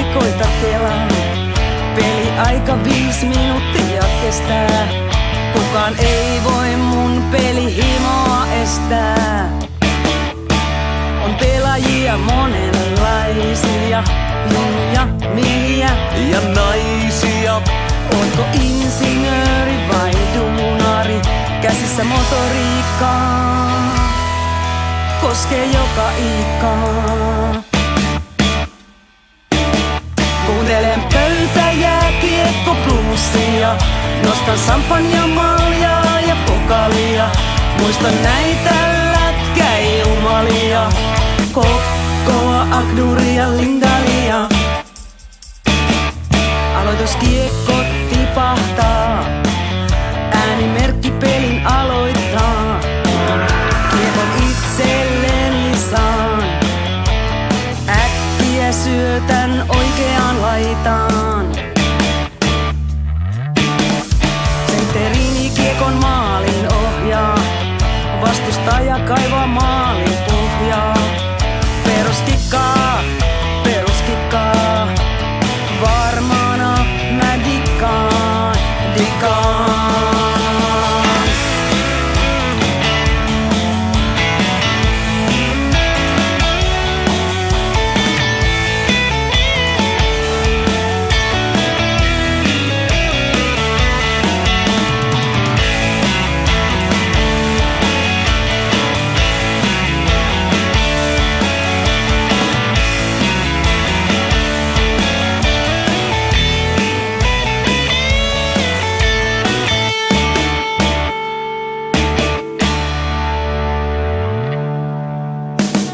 kiekkoita kelaan. Peli aika 5 minuuttia kestää. Kukaan ei voi mun pelihimoa estää. On pelaajia monenlaisia, junnuja, miehiä ja naisia. Onko insinööri vai duunari, käsissä motoriikkaa, koskee joka ikaa. Kuuntelen pöytäjääkiekko bluesia, nostan samppanjamaljaa ja pokalia. Muistan näitä lätkäilmalia, kokkoa, akduria, lindalia. Aloituskiekko tipahtaa, äänimerkki pelin aloittaa. Kiekon itselleni saan, äkkiä syötän oikeaan laitaan. Sentterini kiekon maalin ohjaa, vastustaja kaivaa maalin pohjaa. Peruskikkaa, peruskikkaa, varmana mä dikkaan, dikkaan.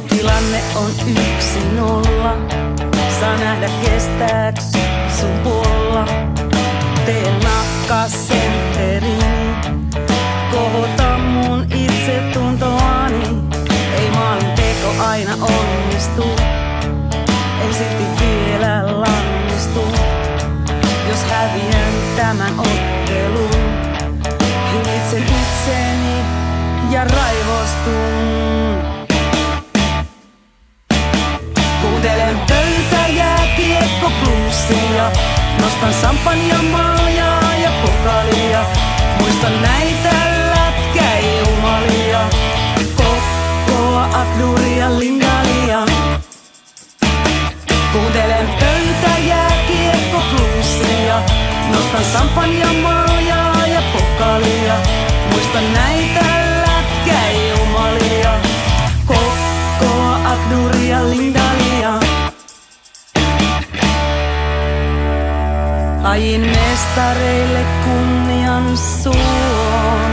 Tilanne on 1-0. Saa nähdä kestääks sun puolella. Tee nakka sentterini, kohota mun itsetuntoani. Ei maalin teko aina onnistu, ei silti vielä lannistu. Jos häviän tämän ottelun, hillitsen itseni ja raivostun. Kuuntelen pöytäjääkiekko bluesia, nostan samppanjamaljaa ja pokalia. Muistan näitä lätkäilmalia, kokkoa, akduria, lindalia. Kuuntelen pöytäjääkiekko bluesia, nostan samppanjamaljaa ja pokalia. Muistan näitä lätkäilmalia, kokkoa, akduria, lindalia. Lajin mestareille kunnian suon,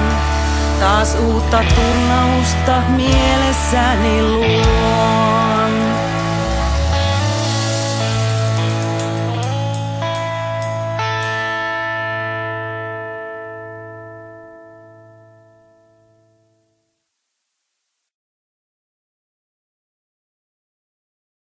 taas uutta turnausta mielessäni luon.